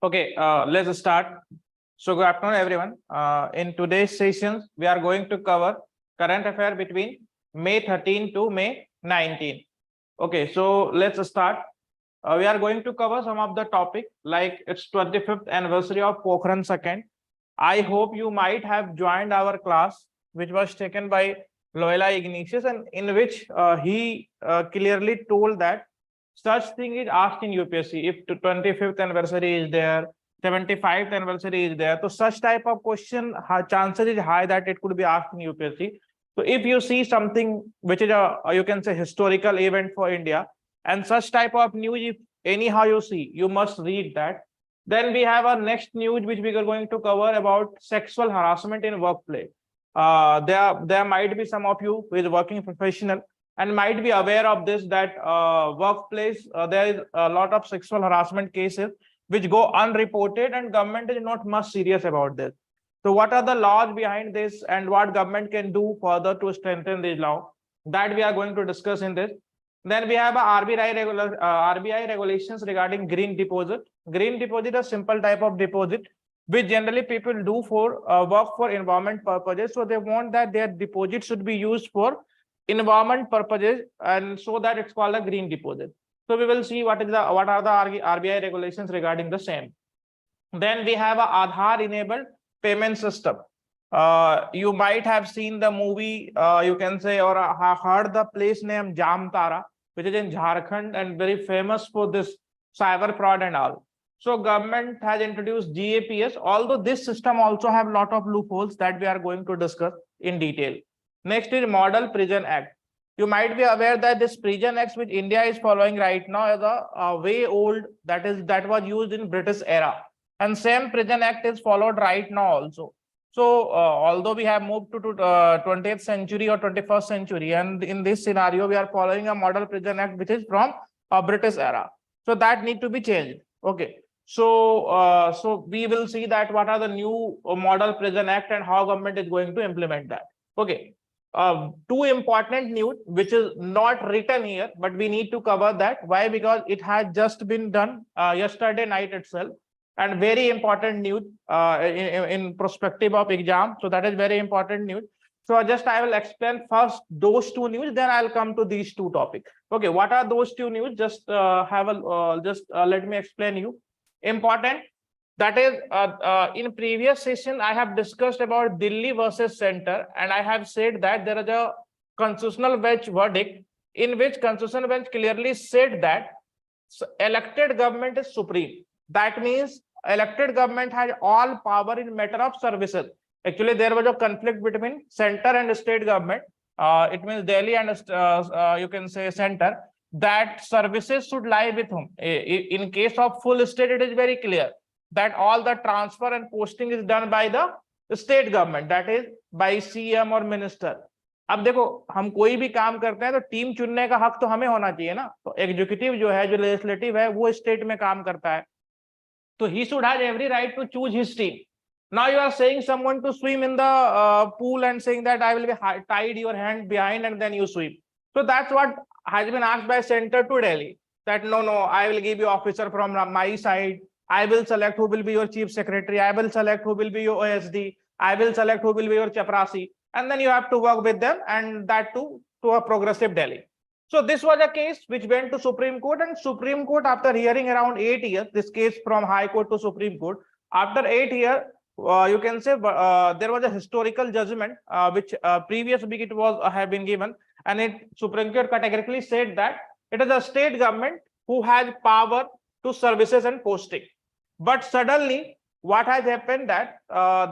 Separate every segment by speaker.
Speaker 1: Okay, let's start. So good afternoon, everyone. In today's session, we are going to cover current affair between May 13 to May 19. Okay, so let's start. We are going to cover some of the topic like it's 25th anniversary of Pokhran II. I hope you might have joined our class, which was taken by Loyola Ignatius, and in which he clearly told that such thing is asked in UPSC. If the 25th anniversary is there, 75th anniversary is there, so such type of question chances is high that it could be asked in UPSC. So if you see something which is a you can say historical event for India, and such type of news, if anyhow you see, you must read that. Then we have our next news which we are going to cover about sexual harassment in workplace. There might be some of you who is working professional and might be aware of this, that workplace there is a lot of sexual harassment cases which go unreported, and government is not much serious about this. So what are the laws behind this and what government can do further to strengthen this law, that we are going to discuss in this. Then we have a RBI regulations regarding green deposit. Green deposit is a simple type of deposit which generally people do for work for environment purposes. So they want that their deposit should be used for environment purposes, and so that it's called a green deposit. So we will see what are the RBI regulations regarding the same. Then we have a Aadhaar enabled payment system. You might have seen the movie, you can say, or heard the place name Jamtara, which is in Jharkhand and very famous for this cyber fraud and all. So government has introduced GAPS, although this system also have a lot of loopholes that we are going to discuss in detail. Next is Model Prison Act. You might be aware that this Prison Act which India is following right now is a way old, that was used in British era, and same Prison Act is followed right now also. So although we have moved to 20th century or 21st century, and in this scenario we are following a Model Prison Act which is from a British era, so that need to be changed. Okay, so so we will see that what are the new Model Prison Act and how government is going to implement that. Okay, two important news which is not written here, but we need to cover that. Why? Because it has just been done yesterday night itself, and very important news in perspective of exam. So that is very important news. So just I will explain first those two news, then I'll come to these two topics. Okay, what are those two news? Just let me explain you. Important. That is, in previous session, I have discussed about Delhi versus Center, and I have said that there is a constitutional bench verdict in which constitutional bench clearly said that elected government is supreme. That means elected government has all power in matter of services. Actually, there was a conflict between center and state government. It means Delhi and you can say center, that services should lie with whom. In case of full state, it is very clear that all the transfer and posting is done by the state government, that is by CM or minister. अब देखो, हम कोई भी काम करते हैं तो team चुनने का हक तो हमें होना चाहिए ना. तो एग्जीक्यूटिव जो है, जो लेजिस्लेटिव है, वो स्टेट में काम करता है, तो he should have every right to choose his team. Now you are saying someone to swim in the pool and saying that I will be tied your hand behind and then you swim. So that's what has been asked by center to Delhi, that no, I will give you officer from my side. I will select who will be your chief secretary. I will select who will be your OSD. I will select who will be your chaprasi. And then you have to work with them, and that too to a progressive Delhi. So this was a case which went to Supreme Court, and Supreme Court, after hearing around 8 years, this case from High Court to Supreme Court, after 8 years, you can say there was a historical judgment which previous week it was have been given, and Supreme Court categorically said that it is the state government who has power to services and posting. But suddenly, what has happened that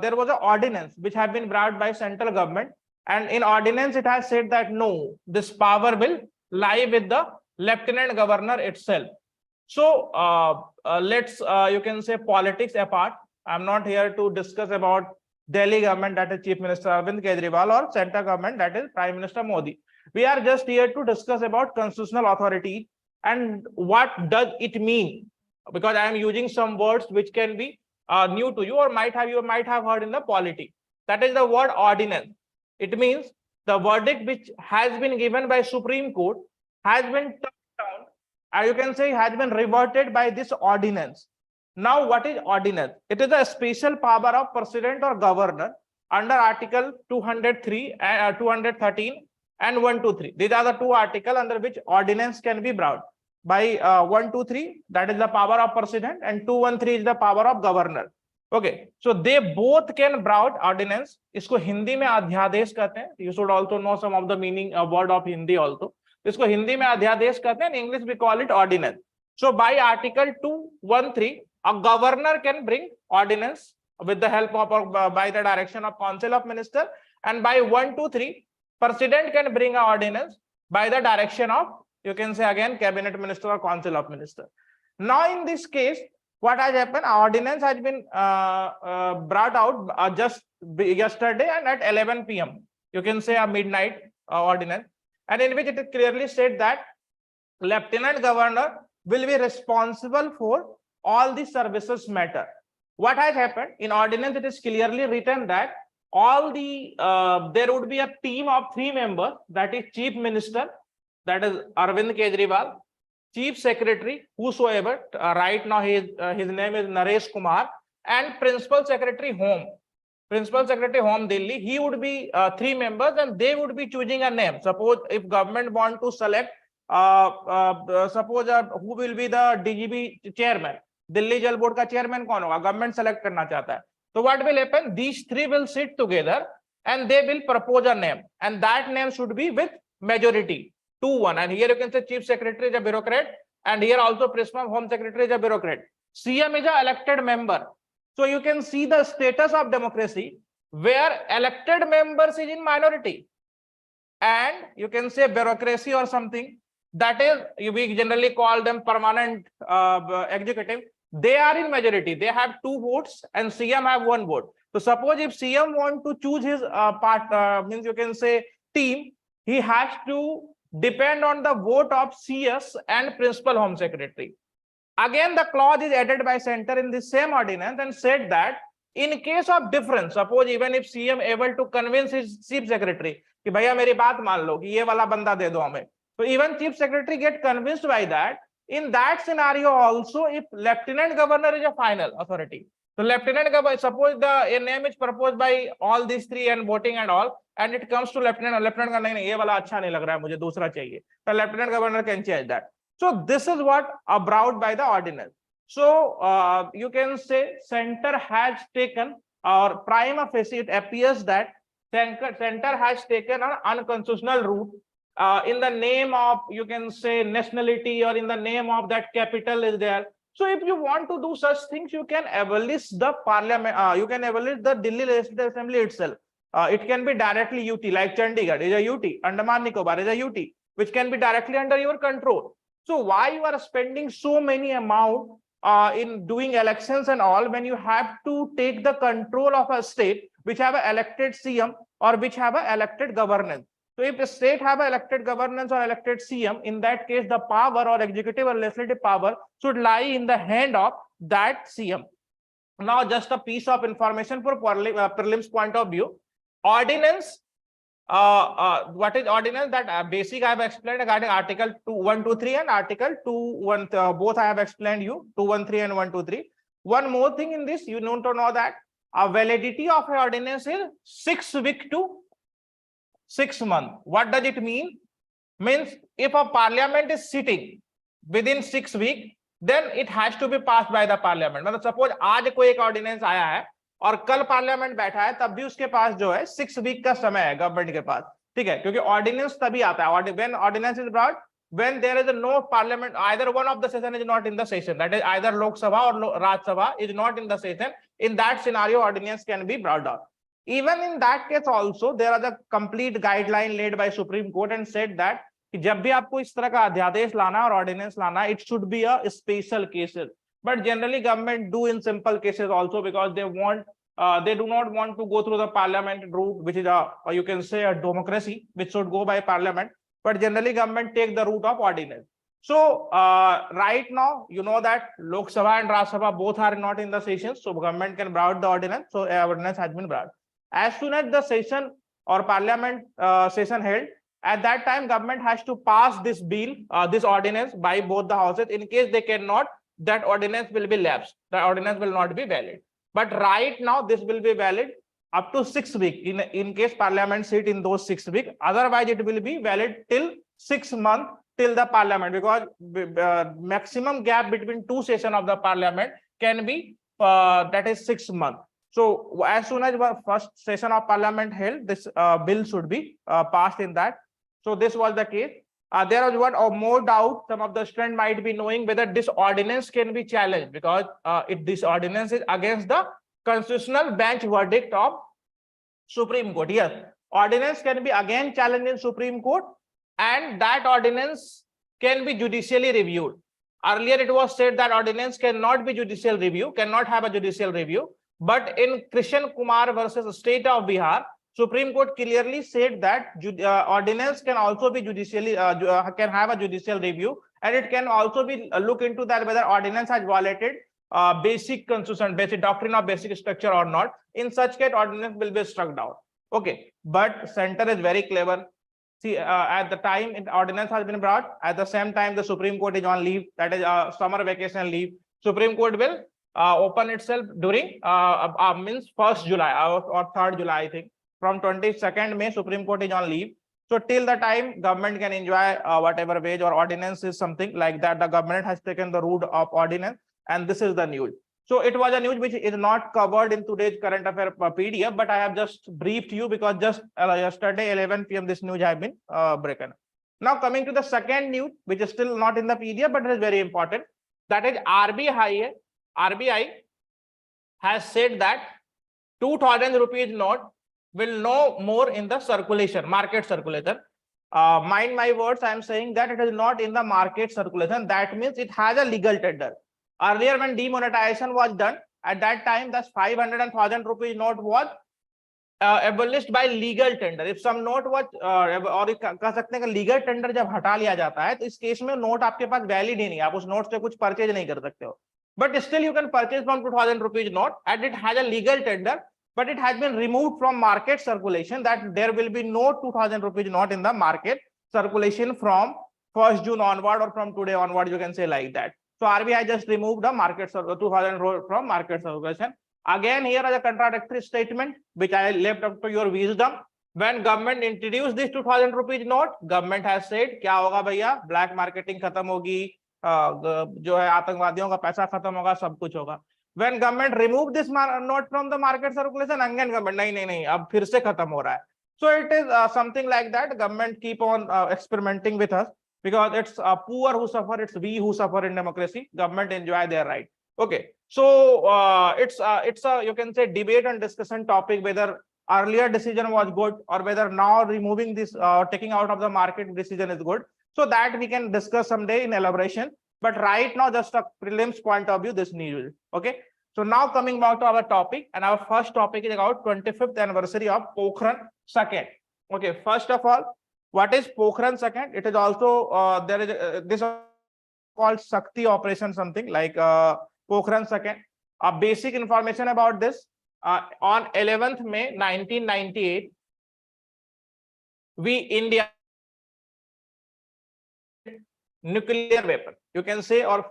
Speaker 1: there was an ordinance which had been brought by central government, and in ordinance it has said that no, this power will lie with the lieutenant governor itself. So let's you can say politics apart. I'm not here to discuss about Delhi government, that is Chief Minister Arvind Kejriwal, or central government, that is Prime Minister Modi. We are just here to discuss about constitutional authority and what does it mean, because I am using some words which can be new to you, or you might have heard in the polity. That is the word ordinance. It means the verdict which has been given by Supreme Court has been turned down, or you can say has been reverted by this ordinance. Now, what is ordinance? It is a special power of president or governor under Article 203, 213 and 123. These are the two articles under which ordinance can be brought. By 123, that is the power of president, and 213 is the power of governor. Okay, so they both can brought ordinance. इसको हिंदी में अध्यादेश कहते हैं. You should also know some of the meaning of word of Hindi also. इसको हिंदी में अध्यादेश कहते हैं. In English we call it ordinance. So by Article 213, a governor can bring ordinance with the help of or by the direction of Council of Minister, and by 123, President can bring an ordinance by the direction of, you can say again, Cabinet Minister or Council of Minister. Now in this case, what has happened? Ordinance has been brought out just yesterday and at 11 p.m. You can say a midnight ordinance, and in which it is clearly said that Lieutenant Governor will be responsible for all the services matter. What has happened? In ordinance, it is clearly written that all the there would be a team of 3 members, that is Chief Minister, that is Arvind Kejriwal, Chief Secretary, whosoever, right now his name is Naresh Kumar, and Principal Secretary Home. Principal Secretary Home Delhi, he would be 3 members, and they would be choosing a name. Suppose if government want to select, suppose who will be the DGB chairman, Delhi Jal Board का chairman कौन होगा, government select करना चाहता है. So what will happen? These 3 will sit together and they will propose a name, and that name should be with majority 2-1. And here you can say Chief Secretary is a bureaucrat, and here also Principal Home Secretary is a bureaucrat. CM is a elected member. So you can see the status of democracy where elected members is in minority, and you can say bureaucracy or something, that is, we generally call them permanent executive. They are in majority. They have 2 votes and CM have 1 vote. So suppose if CM want to choose his means you can say team, he has to depend on the vote of CS and Principal Home Secretary. Again, the clause is added by center in the same ordinance and said that in case of difference, suppose even if CM able to convince his Chief Secretary कि भैया मेरी बात मान लो कि ये वाला बंदा दे दो हमें, so even Chief Secretary get convinced by that. In that scenario also, if Lieutenant Governor is a final authority, so Lieutenant Governor, suppose the name is proposed by all these 3 and voting and all, and it comes to Lieutenant Governor, नहीं ये वाला अच्छा नहीं लग रहा है, मुझे दूसरा चाहिए, so Lieutenant Governor can change that. So this is what brought by the ordinance. So you can say center has taken, or prima facie it appears that center has taken an unconstitutional route in the name of, you can say, nationality, or in the name of that capital is there. So if you want to do such things, you can abolish the parliament, you can abolish the Delhi Legislative Assembly itself. It can be directly UT, like Chandigarh is a UT, Andaman Nicobar is a UT, which can be directly under your control. So why you are spending so many amount in doing elections and all, when you have to take the control of a state which have an elected CM or which have an elected governance? So if a state have an elected governance or elected CM, in that case, the power or executive or legislative power should lie in the hand of that CM. Now, just a piece of information for prelims point of view. Ordinance, what is ordinance? That basic I have explained regarding Article 123 and Article 213. Both I have explained you, 213 and 123. One more thing in this, you need to know that a validity of an ordinance is 6 weeks to 6 months. What does it mean? Means if a parliament is sitting within 6 weeks, then it has to be passed by the parliament. मतलब suppose आज कोई एक ordinance आया है और कल parliament बैठा है, तब भी उसके पास जो है 6 वीक का समय है गवर्नमेंट के पास, ठीक है, क्योंकि ऑर्डिनेंस तभी आता है when ordinance is brought when there is no parliament, either one of the session is not in the session, that is either Lok Sabha or Raj Sabha is not in the session. In that scenario, ordinance can be brought down. Even in that case also, there are the complete guideline laid by Supreme Court and said that कि जब भी आपको इस तरह का अध्यादेश लाना और ऑर्डिनेंस लाना, it should be a special cases. But generally government do in simple cases also, because they want they do not want to go through the parliament route, which is a, or you can say, a democracy which should go by parliament. But generally government take the route of ordinance. So right now you know that Lok Sabha and Raj Sabha both are not in the session, so government can brought the ordinance. So ordinance has been brought. As soon as the session or parliament session held, at that time government has to pass this bill, this ordinance by both the houses. In case they cannot, that ordinance will be lapsed. The ordinance will not be valid. But right now, this will be valid up to 6 weeks in case Parliament sit in those 6 weeks. Otherwise, it will be valid till 6 months till the Parliament, because maximum gap between 2 sessions of the Parliament can be that is 6 months. So as soon as the first session of Parliament held, this bill should be passed in that. So this was the case. There was one or more doubt. Some of the students might be knowing whether this ordinance can be challenged, because this ordinance is against the constitutional bench verdict of Supreme Court. Yes, ordinance can be again challenged in Supreme Court, and that ordinance can be judicially reviewed. Earlier, it was said that ordinance cannot be judicial review, cannot have a judicial review. But in Krishan Kumar versus State of Bihar, Supreme Court clearly said that ordinance can also be judicially can have a judicial review, and it can also be look into that whether ordinance has violated basic constitution, basic doctrine of basic structure or not. In such case, ordinance will be struck down. Okay, but center is very clever. See, at the time ordinance has been brought, at the same time the Supreme Court is on leave, that is summer vacation leave. Supreme Court will open itself during means 1st July or 3rd July, I think. From 22nd May, Supreme Court is on leave. So till the time government can enjoy whatever wage or ordinance is something like that, the government has taken the route of ordinance, and this is the news. So it was a news which is not covered in today's current affair PDF, but I have just briefed you because just yesterday 11 PM this news has been broken. Now coming to the second news, which is still not in the PDF, but it is very important. That is RBI has said that 2000 rupees note will no more in the circulation, market circulation. Mind my words, I am saying that it is not in the market circulation. That means it has a legal tender. Earlier, when demonetization was done, at that time, the 500 and 1000 rupees note was abolished by legal tender. If some note was और कह सकते हैं कि legal tender जब हटा लिया जाता है, तो इस केस में नोट आपके पास वैलिड ही नहीं, आप उस नोट से कुछ परचेज नहीं कर सकते हो. But still you can purchase from 2000 rupees note, and it has a legal tender, but it has been removed from market circulation, that there will be no 2000 rupees note in the market circulation from 1st June onward, or from today onward, you can say like that. So RBI just removed the market 2000 from market circulation. Again, here is a contradictory statement which I left up to your wisdom. When government introduced this 2000 rupees note, government has said क्या होगा भैया, black marketing खत्म होगी, जो है आतंकवादियों का पैसा खत्म होगा, सब कुछ होगा. When government removed this note from the market circulation, again government नहीं अब फिर से खत्म हो रहा है. So it is something like that. Government keep on experimenting with us, because it's poor who suffer, it's we who suffer in democracy. Government enjoy their right. Okay, so it's a, you can say, debate and discussion topic whether earlier decision was good or whether now removing this taking out of the market decision is good. So that we can discuss someday in elaboration. But right now, just a prelims point of view, this news. Okay. So now coming back to our topic, and our first topic is about 25th anniversary of Pokhran 2nd. Okay. First of all, what is Pokhran 2nd? It is also there is this called Shakti operation, something like Pokhran 2nd. Basic information about this: on 11th May 1998, India nuclear weapon, you can say, or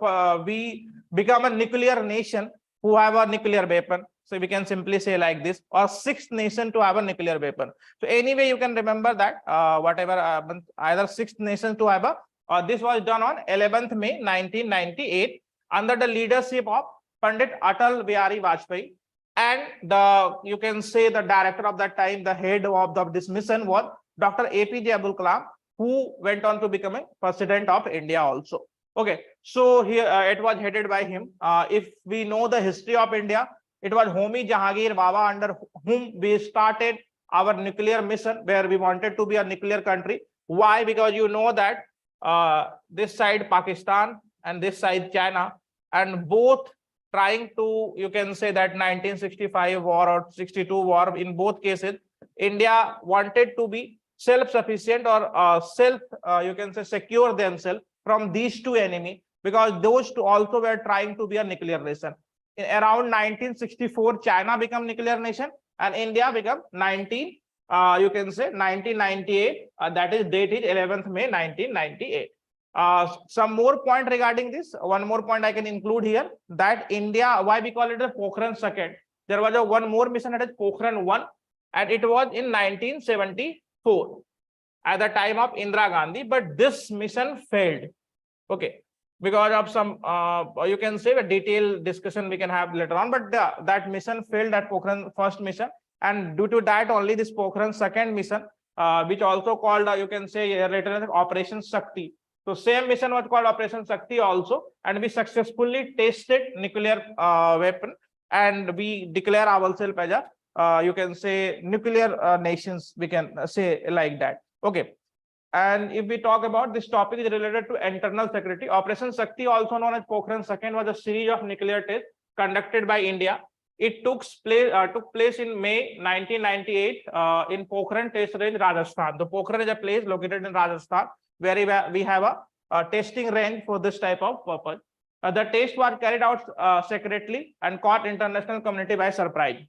Speaker 1: we become a nuclear nation who have a nuclear weapon. So we can simply say like this, or 6th nation to have a nuclear weapon. So anyway, you can remember that whatever either 6th nation to have a this was done on 11th May 1998 under the leadership of Pandit Atal Bihari Vajpayee, and the, you can say, the director of that time, the head of this mission was Dr. APJ Abdul Kalam, who went on to become a president of India also. Okay, so here it was headed by him. If we know the history of India, it was Homi Jahangir Baba, under whom we started our nuclear mission, where we wanted to be a nuclear country. Why? Because you know that this side Pakistan and this side China, and both trying to, you can say, that 1965 war or 62 war, in both cases, India wanted to be self-sufficient or you can say, secure themselves from these two enemies, because those two also were trying to be a nuclear nation. In around 1964, China became nuclear nation, and India became you can say 1998. That is date is 11th May 1998. Some more point regarding this. One more point I can include here, that India, why we call it the Pokhran second. There was one more mission, that is Pokhran 1, and it was in 1974 at the time of Indira Gandhi, but this mission failed. Okay, because of some you can say a detailed discussion we can have later on, but that mission failed, that Pokhran first mission, and due to that only this Pokhran second mission, which also called you can say later as Operation Shakti. So same mission was called Operation Shakti also, and we successfully tested nuclear weapon, and we declare ourselves as a you can say nuclear nations, we can say like that. Okay. And if we talk about this topic is related to internal security, Operation Shakti, also known as Pokhran Second, was a series of nuclear tests conducted by India. It took place in May 1998 in Pokhran Test Range, Rajasthan. The Pokhran is a place located in Rajasthan where we have a testing range for this type of purpose. The test was carried out secretly and caught international community by surprise.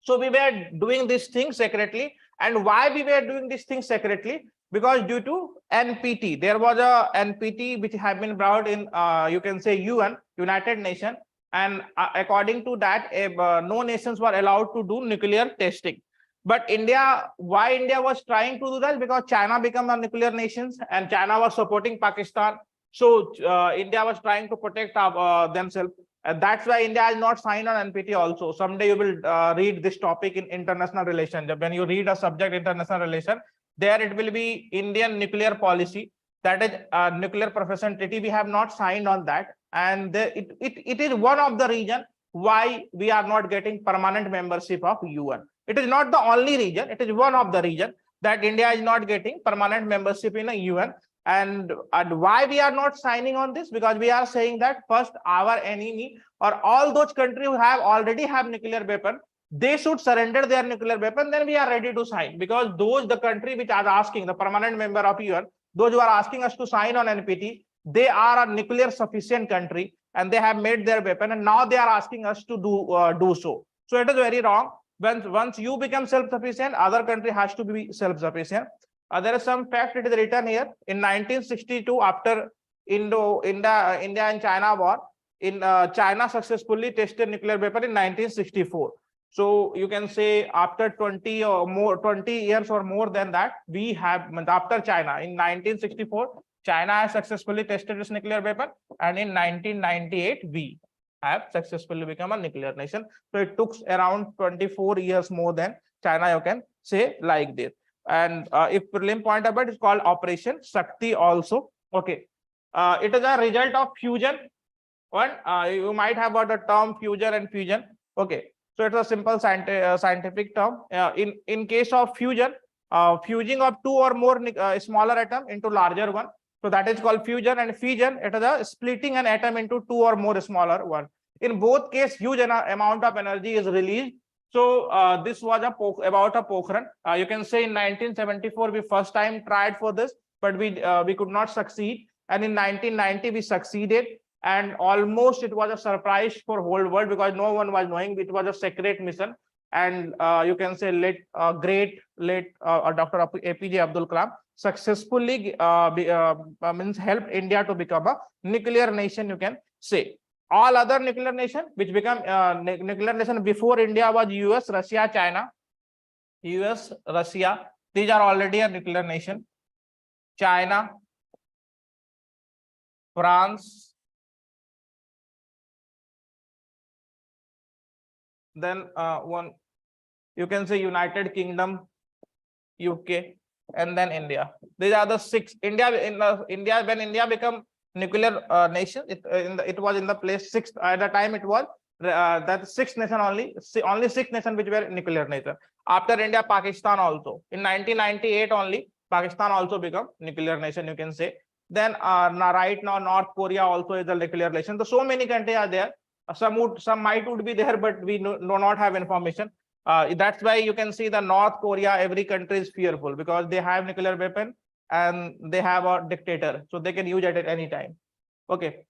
Speaker 1: So we were doing these things secretly, and why we were doing these things secretly? Because due to NPT, there was a NPT which had been brought in, you can say UN, United Nations, and according to that, no nations were allowed to do nuclear testing. But India, why India was trying to do that? Because China became a nuclear nation, and China was supporting Pakistan. So India was trying to protect themselves. And that's why India has not signed on NPT also. Someday you will read this topic in international relations. When you read a subject international relation, there it will be Indian nuclear policy, that is nuclear profession treaty. We have not signed on that, and it is one of the reason why we are not getting permanent membership of UN. It is not the only reason, it is one of the reason that India is not getting permanent membership in a UN. And why we are not signing on this? Because we are saying that first, our enemy or all those countries who already have nuclear weapon, they should surrender their nuclear weapon, then we are ready to sign. Because the country which are asking, the permanent member of UN, those who are asking us to sign on NPT, they are a nuclear sufficient country and they have made their weapon, and now they are asking us to do so. So it is very wrong. Once you become self-sufficient, other country has to be self-sufficient. There is some fact, it is written here. In 1962, after India and China war, China successfully tested nuclear weapon in 1964. So you can say after 20 years or more than that, we have, after China in 1964, China has successfully tested its nuclear weapon, and in 1998 we have successfully become a nuclear nation. So it took around 24 years more than China, you can say like this. And if prelim point about, it's called Operation Shakti also. Okay, it is a result of fusion. You might have heard the term fusion and fusion. Okay, so it's a simple scientific term. In case of fusion, fusing of two or more smaller atom into larger one, so that is called fusion. And fission, it is a splitting an atom into two or more smaller one. In both cases, huge amount of energy is released. So this was about a Pokhran. You can say in 1974 we first time tried for this, but we could not succeed. And in 1990 we succeeded, and almost it was a surprise for whole world because no one was knowing. It was a secret mission, and you can say great Dr. APJ Abdul Kalam successfully helped India to become a nuclear nation, you can say. All other nuclear nation which become nuclear nation before India was US, Russia, China. US, Russia, these are already a nuclear nation. China, France, then one you can say United Kingdom, UK, and then India. These are the six. India when India become nuclear nation, it was in the place sixth at the time. It was that sixth nation only six nation which were nuclear nation. After India, Pakistan also in 1998 only Pakistan also become nuclear nation, you can say. Then right now North Korea also is a nuclear nation. So many countries are there. Some might would be there, but we do not have information. That's why you can see the North Korea, every country is fearful because they have nuclear weapon and they have a dictator, so they can use it at any time. Okay,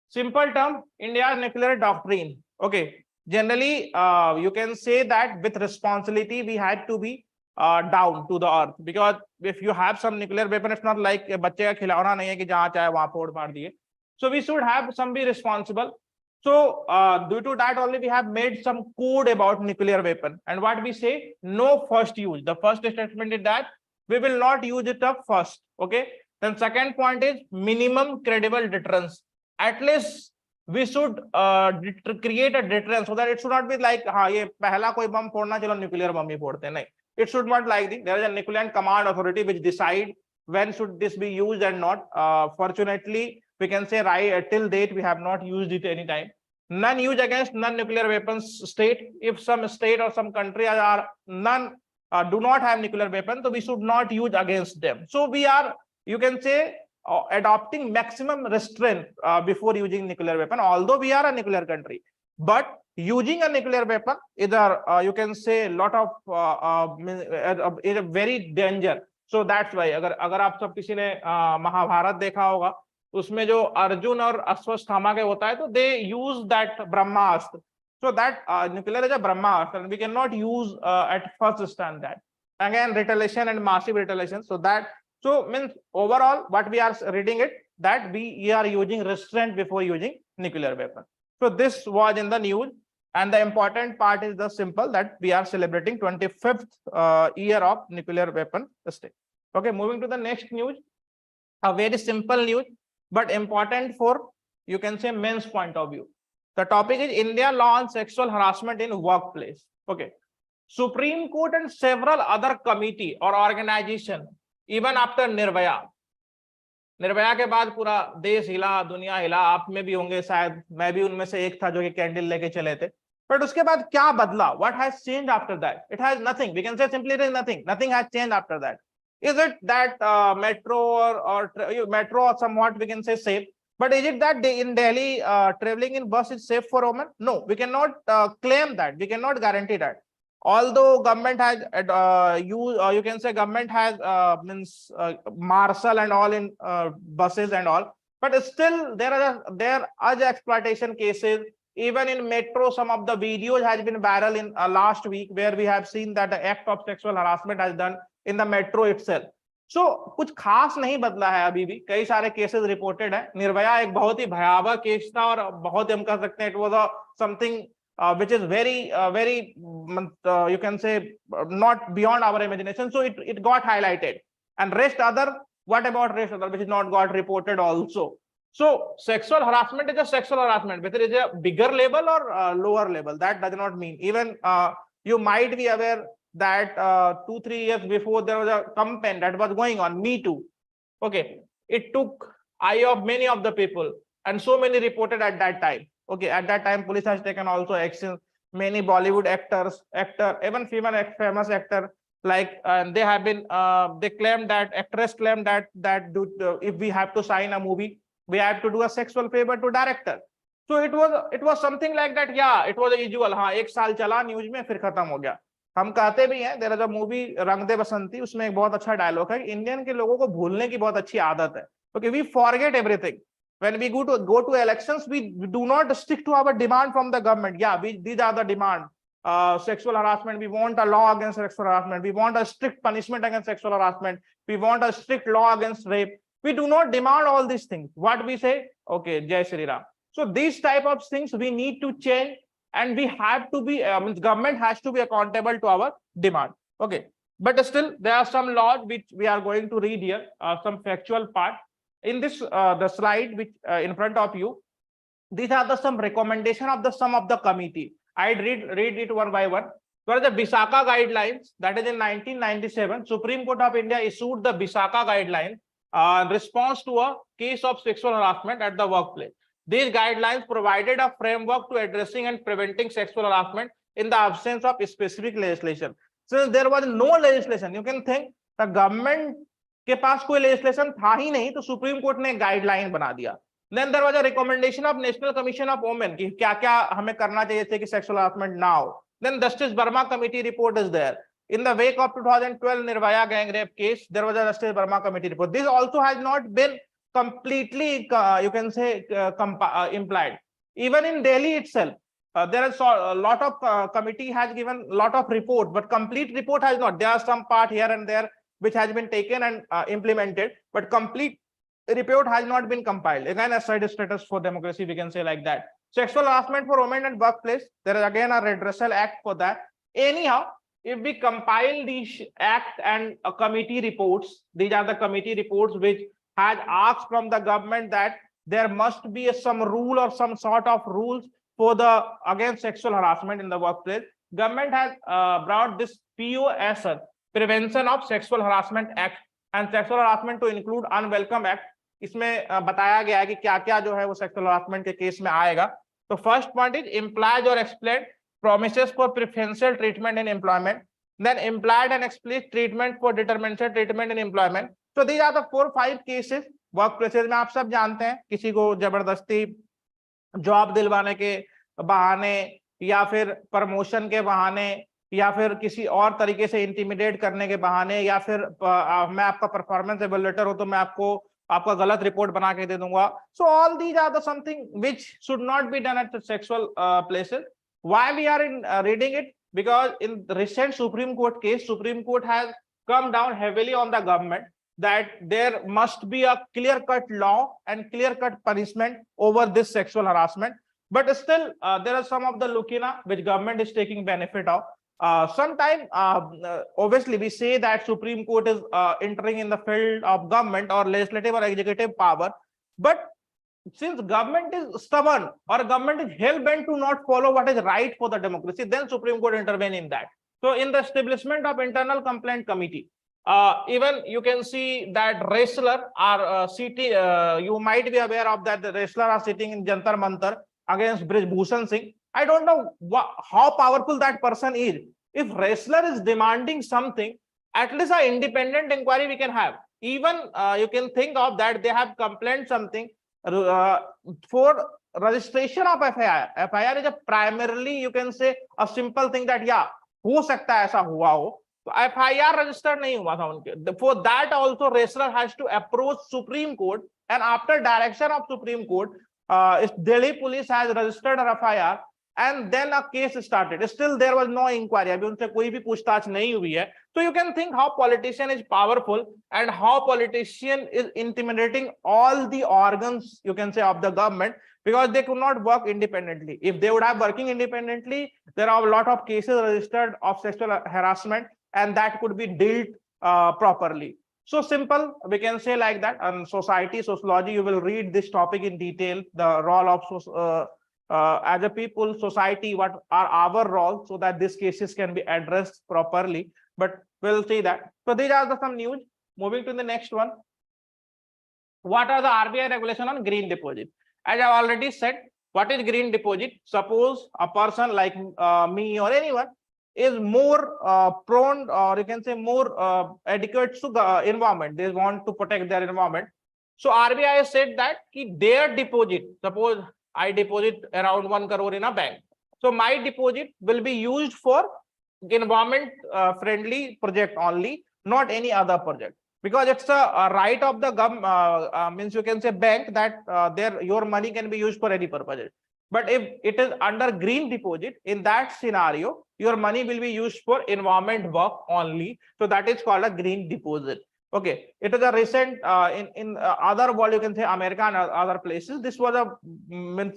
Speaker 1: simple term, India's nuclear doctrine. Okay, generally you can say that with responsibility we had to be down to the earth, because if you have some nuclear weapon, it's not like बच्चे का खिलौना नहीं है कि जहाँ चाहे वहाँ फोड़ फाड़ दिए. So we should have some be responsible. So due to that only we have made some code about nuclear weapon, and what we say, no first use. The first statement is that we will not use it up first. Okay. Then second point is minimum credible deterrence. At least we should create a deterrence so that it should not be like हाँ ये पहला कोई बम फोड़ना चलो nuclear बम ही फोड़ते हैं. नहीं, it should not like this. There is a nuclear command authority which decide when should this be used and not. Fortunately, we can say right till date we have not used it any time. None use against non-nuclear weapons state. If some state or some country are none do not have nuclear weapons, so we should not use against them. So we are, you can say, adopting maximum restraint before using nuclear weapon, although we are a nuclear country. But using a nuclear weapon is a you can say lot of is a very danger. So that's why अगर आप सब किसी ने महाभारत देखा होगा, उसमें जो अर्जुन और अश्वत्थामा के होता है, तो they use that Brahmastra. So that nuclear is a Brahmastra, and we cannot use at first stand that. Again, retaliation and massive retaliation. So that, so means overall what we are reading it, that we are using restraint before using nuclear weapon. So this was in the news, and the important part is the simple that we are celebrating 25th year of nuclear weapon state. Okay, moving to the next news, a very simple news but important for, you can say, men's point of view. The topic is India law on sexual harassment in workplace. Okay, Supreme Court and several other committee or organization, even after Nirbhaya के बाद पूरा देश हिला, दुनिया हिला, आप में भी होंगे शायद, मैं भी उनमें से एक था जो कि कैंडल लेके चले थे. But उसके बाद क्या बदला? What has changed after that? It has nothing. We can say simply it is nothing. Nothing has changed after that. Is it that metro or metro or somewhat we can say safe? But is it that in Delhi traveling in bus is safe for women? No, we cannot claim that. We cannot guarantee that. Although government has you can say government has means marshal and all in buses and all, but still there are exploitation cases. Even in metro, some of the videos has been viral in last week, where we have seen that the act of sexual harassment has done in the metro itself. So कुछ खास नहीं बदला है अभी भी, कई सारे cases reported है. निर्भया एक बहुत ही भयावह केस था, और बहुत हम कह सकते हैं it was something which is very you can say not beyond our imagination. So it got highlighted, and rest other, what about rest other which is not got reported also. So sexual harassment is a sexual harassment, whether it is a bigger level or lower level, that does not mean. Even you might be aware that 2-3 years before there was a campaign that was going on, Me Too. Okay, it took eye of many of the people, and so many reported at that time. Okay, at that time police has taken also action. Many Bollywood actors, even female famous actor, like they have been they claimed that actress claimed that if we have to sign a movie, we have to do a sexual favor to director. So it was something like that. Yeah, it was a usual. हाँ, एक साल चला news में, फिर खत्म हो गया. हम कहते भी हैं, देयर इज अ मूवी रंग दे बसंती, उसमें एक बहुत अच्छा डायलॉग है, इंडियन के लोगों को भूलने की बहुत अच्छी आदत है. Okay, we forget everything. When we go to elections, we do not stick to our demand from the government. Yeah, these are the demand. Sexual harassment, we want a law against sexual harassment. We want a strict punishment against sexual harassment. We want a strict law against rape. We do not demand all these things. What we say, okay, Jai Shri Ram. So these type of things we need to change, and we have to be government has to be accountable to our demand. Okay, but still there are some laws which we are going to read here, some factual part in this the slide which in front of you. These are the some recommendation of some of the committee. I read it one by one. There are the Visakha guidelines, that is in 1997. Supreme Court of India issued the Visakha guidelines response to a case of sexual harassment at the workplace. These guidelines provided a framework to addressing and preventing sexual harassment in the absence of specific legislation. Since there was no legislation, you can think the government के पास कोई legislation था ही नहीं, तो supreme court ने guideline बना दिया. Then there was a recommendation of National Commission of Women कि क्या क्या हमें करना चाहिए थे कि sexual harassment now. Then Justice Verma committee report is there. In the wake of 2012 Nirbhaya gang rape case, there was a Justice Verma committee report. This also has not been completely you can say implied. Even in Delhi itself, there is a lot of committee has given lot of report, but complete report has not. There are some part here and there which has been taken and implemented, but complete report has not been compiled. Again, a side status for democracy, we can say like that. Sexual harassment for women at workplace, there is again a redressal act for that. Anyhow, if we compile these act and committee reports, these are the committee reports which had asked from the government that there must be some rule or some sort of rules for the against sexual harassment in the workplace. Government has brought this POS, Prevention of Sexual Harassment Act, and sexual harassment to include unwelcome act. इसमें बताया गया है कि क्या क्या जो है वो सेक्सुअल हरासमेंट के केस में आएगा. तो first point is implied or explicit promises for preferential treatment in employment, then implied and explicit treatment for determination treatment in employment. So these are the 4-5 cases workplaces में. आप सब जानते हैं किसी को जबरदस्ती जॉब दिलवाने के बहाने या फिर प्रमोशन के बहाने या फिर किसी और तरीके से इंटिमिडेट करने के बहाने या फिर मैं आपका परफॉर्मेंस एवेल्युएटर हूं तो मैं आपका गलत रिपोर्ट बना के दे दूंगा. So all these are the something which should not be done at sexual places. Why we are in reading it? Because in recent Supreme Court case, Supreme Court has come down heavily on the government that there must be a clear-cut law and clear-cut punishment over this sexual harassment. But still, there are some of the lacuna which government is taking benefit of. Sometimes, obviously, we say that Supreme Court is entering in the field of government or legislative or executive power. But since government is stubborn or government is hell-bent to not follow what is right for the democracy, then Supreme Court intervene in that. So, in the establishment of internal complaint committee, even you can see that wrestler are sitting, you might be aware of that the wrestler are sitting in Jantar Mantar against Brij Bhushan Singh. I don't know how powerful that person is. If wrestler is demanding something, at least an independent inquiry we can have. Even you can think of that they have complained something for registration of FIR. FIR is a primarily, you can say, a simple thing that yeah, हो सकता है ऐसा हुआ हो. तो FIR register नहीं हुआ था उनके. For that also wrestler has to approach Supreme Court, and after direction of Supreme Court, Delhi police has registered a FIR and then a case started. Still there was no inquiry. अभी उनसे कोई भी पूछताछ नहीं हुई है. So you can think how politician is powerful and how politician is intimidating all the organs, you can say, of the government, because they could not work independently. If they would have working independently, there are a lot of cases registered of sexual harassment, and that could be dealt properly. So simple, we can say like that. And society, sociology, you will read this topic in detail, the role of as a people, society, what are our roles, so that these cases can be addressed properly. But we'll see that. So these are some news. Moving to the next one. What are the RBI regulation on green deposit? As I already said, what is green deposit? Suppose a person like me or anyone is more prone, or you can say more adequate to the environment. They want to protect their environment. So RBI said that their deposit, suppose I deposit around 1 crore in a bank. So my deposit will be used for environment friendly project only, not any other project. Because it's a right of the government, means you can say bank, that your money can be used for any purpose. But if it is under green deposit, in that scenario, your money will be used for environment work only. So that is called a green deposit. Okay, it is a recent in other world, you can say America and other places. This was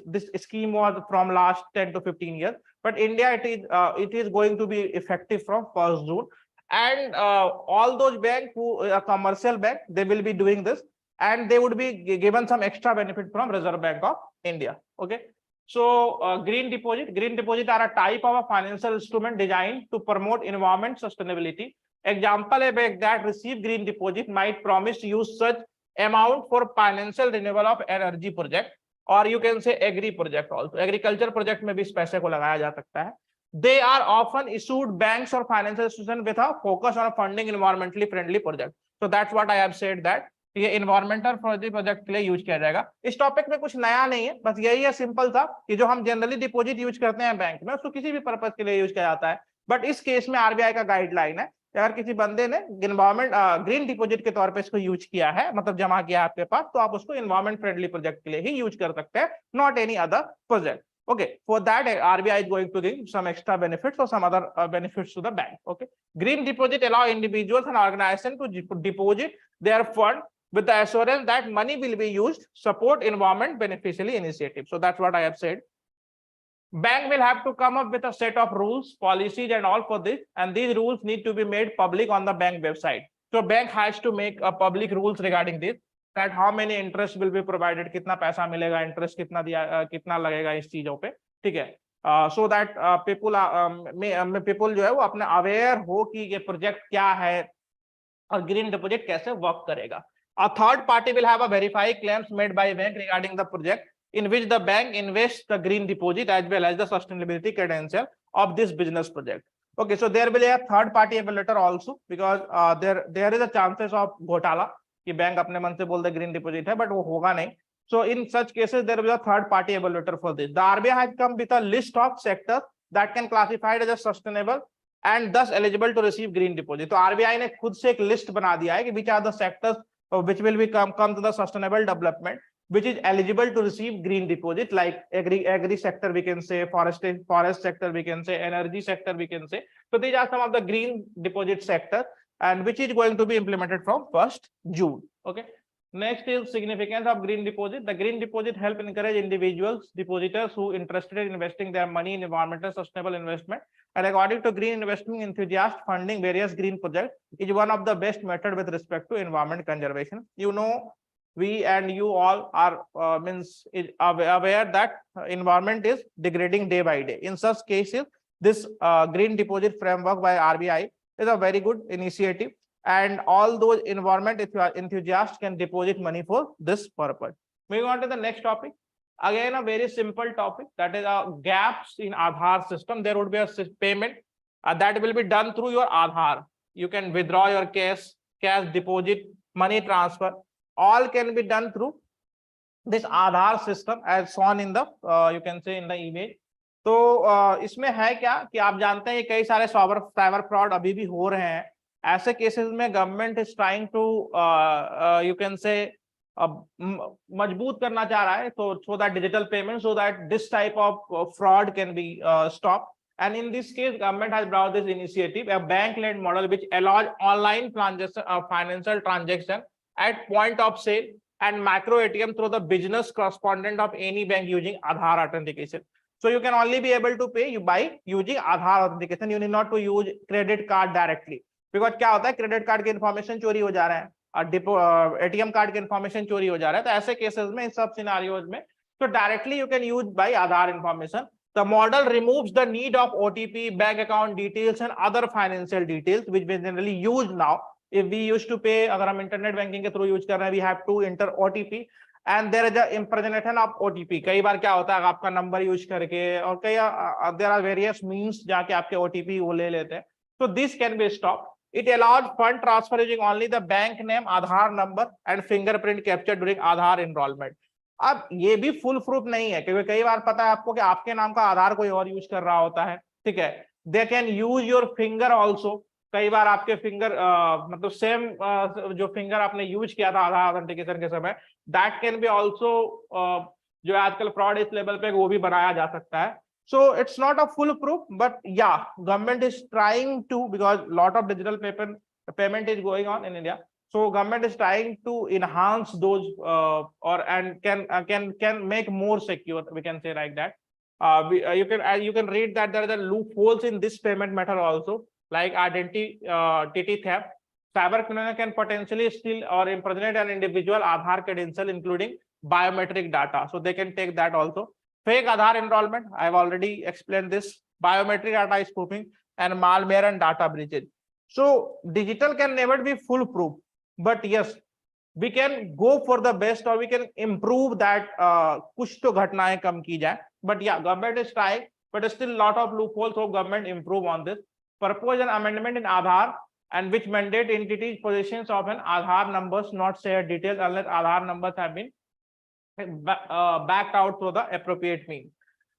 Speaker 1: this scheme was from last 10 to 15 years. But India, it is going to be effective from 1st June. And all those banks who are commercial bank, they will be doing this, and they would be given some extra benefit from Reserve Bank of India. Okay. So green deposit are a type of a financial instrument designed to promote environment sustainability. Example, a bank that receive green deposit might promise to use such amount for financial renewal of energy project, or you can say agri project also. Agriculture project में भी इस पैसे को लगाया जा सकता है. They are often issued banks or financial institutions with a focus on funding environmentally friendly project. So that's what I have said, that ये environmental friendly project के लिए यूज किया जाएगा. इस टॉपिक में कुछ नया नहीं है, बस यही है सिंपल सा कि जो हम जनरली डिपॉजिट यूज करते हैं बैंक में, उसको किसी भी पर्पज के लिए यूज किया जाता है. बट इस केस में आरबीआई का गाइडलाइन है, अगर किसी बंदे ने एनवायरमेंट ग्रीन डिपॉजिट के तौर पे इसको यूज किया है, मतलब जमा किया आपके पास, तो आप उसको एनवायरमेंट फ्रेंडली प्रोजेक्ट के लिए ही यूज कर सकते हैं, not any other project. Okay, for that RBI is going to give some extra benefits or some other benefits to the bank. Okay, green deposit allow individuals and organizations to deposit their fund with the assurance that money will be used support environment beneficially initiative. So that's what I have said. Bank will have to come up with a set of rules, policies and all for this, and these rules need to be made public on the bank website. So bank has to make a public rules regarding this, that how many interest will be provided, कितना पैसा मिलेगा, interest कितना दिया, कितना लगेगा इस चीजों पे, ठीक है, so that people जो है वो अपने aware हो कि ये project क्या है और green deposit कैसे work करेगा. A third party will have a verify claims made by bank regarding the project in which the bank invests the green deposit as well as the sustainability credential of this business project. Okay, so there will be a third party evaluator also, because there is a chances of घोटाला कि bank अपने मन से बोल दे green deposit है, but वो होगा नहीं. So in such cases there will be a third party evaluator for this. The RBI has come with a list of sectors that can classify as a sustainable and thus eligible to receive green deposit. तो RBI ने खुद से एक list बना दिया है कि which are the sectors which will be come to the sustainable development, which is eligible to receive green deposit, like agri sector we can say, forest sector we can say, energy sector we can say. So these are some of the green deposit sector, and which is going to be implemented from 1st June. Okay. Next is significance of green deposit. The green deposit help encourage individuals, depositors who interested in investing their money in environmental sustainable investment. And according to green investment enthusiasts, funding various green projects is one of the best method with respect to environment conservation. You know, we and you all are aware that environment is degrading day by day. In such cases, this green deposit framework by RBI is a very good initiative, and all those environment enthusiasts can deposit money for this purpose. Moving on to the next topic. Again, a very simple topic, that is gaps in Aadhaar system. There would be a payment that will be done through your Aadhaar. You can withdraw your cash deposit, money transfer, all can be done through this Aadhaar system as shown in the you can say in the image. तो इसमें है क्या कि आप जानते हैं कई सारे साइबर फ्रॉड अभी भी हो रहे हैं. ऐसे केसेस में government is trying to you can say मजबूत करना चाह रहा है, so that digital payment, so that this type of fraud can be stopped. And in this case, government has brought this initiative, a bank-led model which allows online financial transaction at point of sale and macro ATM through the business correspondent of any bank using Aadhaar authentication. So you can only be able to pay by using Aadhaar authentication. You need not to use credit card directly, because क्या होता है, credit card के information चोरी हो जा रहा है और एटीएम कार्ड के इन्फॉर्मेशन चोरी हो जा रहा है. तो ऐसे केसेस में, इन सब सिनेरियोज में, तो directly you can use by Aadhaar information. The model removes the need of OTP, bank account details and other financial details which we generally use now. If we used to pay, अगर हम internet banking के through use कर रहे हैं, we have to enter OTP and there is a impersonation of OTP. कई बार क्या होता है, आपका नंबर यूज करके और कई there are various means जाके आपके OTP वो ले लेते हैं. So this can be stopped. It allows fund transfer using only the bank name, Aadhaar number and fingerprint captured during Aadhaar enrollment. अब ये भी फुल प्रूफ नहीं है, क्योंकि कई बार पता है आपको कि आपके नाम का आधार कोई और यूज कर रहा होता है. ठीक है, they can use your finger also. कई बार आपके फिंगर मतलब सेम जो फिंगर आपने यूज किया था आधार ऑथेंटिकेशन के समय, दैट कैन बी ऑल्सो जो आजकल फ्रॉड इस लेवल पे वो भी बनाया जा सकता है. So it's not a full proof, but yeah, government is trying to, because lot of digital payment is going on in India. So government is trying to enhance those and can make more secure. We can say like that. You can read that there are loopholes in this payment method also, like identity theft. Cyber criminal can potentially steal or impersonate an individual Aadhaar credential, including biometric data. So they can take that also. Fake Aadhaar enrollment, I have already explained this. Biometric data spoofing and malware and data breaches. So digital can never be foolproof, but yes, we can go for the best or we can improve that. कुछ तो घटनाएं कम की जाए, but yeah, government is trying, but still lot of loopholes. So government improve on this. Propose an amendment in Aadhaar and which mandate entities possessions of an Aadhaar numbers not share details unless Aadhaar numbers have been backed out through the appropriate means.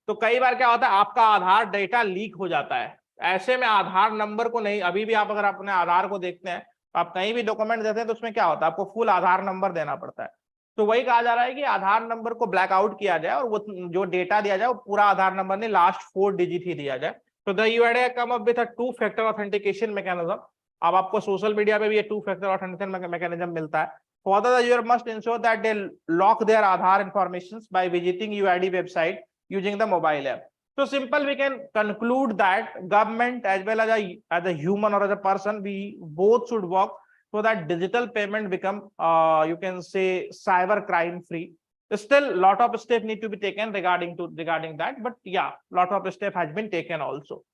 Speaker 1: तो कई बार क्या होता है, आपका आधार data leak हो जाता है. ऐसे में आधार नंबर को नहीं, अभी भी आप अगर अपने आधार को देखते हैं, आप कहीं भी डॉक्यूमेंट देते हैं तो उसमें क्या होता है, आपको फुल आधार नंबर देना पड़ता है. तो वही कहा जा रहा है कि आधार नंबर को ब्लैकआउट किया जाए और वो जो डेटा दिया जाए वो पूरा आधार नंबर नहीं, लास्ट 4 डिजिट ही दिया जाए। तो the UIDAI come up with a 2 factor authentication mechanism. अब आपको सोशल मीडिया पे भी ये 2 फैक्टर ऑथेंटिकेशन मैकेनिज्म मिलता है। Further, the user must ensure that they lock their Aadhaar informations by visiting UID website using the mobile app. So simple, we can conclude that government as well as a human or as a person, we both should work so that digital payment become, you can say, cyber crime free. Still, lot of steps need to be taken regarding that, but yeah, lot of step has been taken also.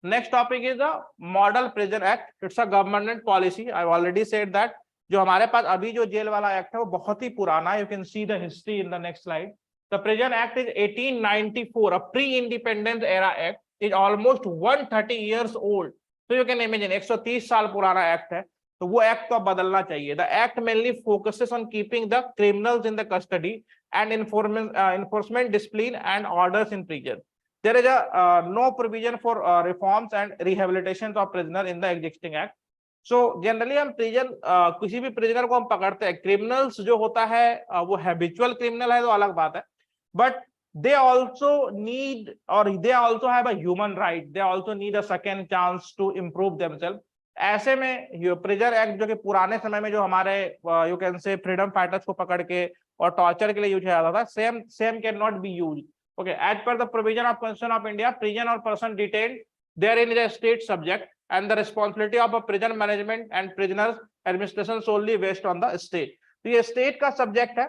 Speaker 1: Next topic is the Model Prison Act. It's a government policy. I've already said that. जो हमारे पास अभी जो jail वाला act है वो बहुत ही पुराना है। You can see the history in the next slide. The prison act is 1894, a pre independence era act, is almost 130 years old. तो यू कैन इमेजिन 130 साल पुराना एक्ट है, तो वो एक्ट तो बदलना चाहिए। The act mainly focuses on keeping the criminals in the custody and enforcement discipline and orders in prison. There is a no provision for reforms and rehabilitation of prisoner in the existing act. So generally हम prison किसी भी prisoner को हम पकड़ते हैं, criminals जो होता है वो हैबिचुअल क्रिमिनल है तो अलग बात है, बट दे आल्सो नीड और they also have a human right, they also need a second chance to improve themselves. ऐसे में प्रिजन एक्ट जो कि पुराने समय में जो हमारे यू कैन से फ्रीडम फाइटर्स को पकड़ के और टॉर्चर के लिए यूज किया जाता था, same can not be use. Okay, as per the provision of constitution of India, prison और person detained therein is a state subject and the responsibility of a prison management and prisoners administration solely based on the state. तो ये state का subject है।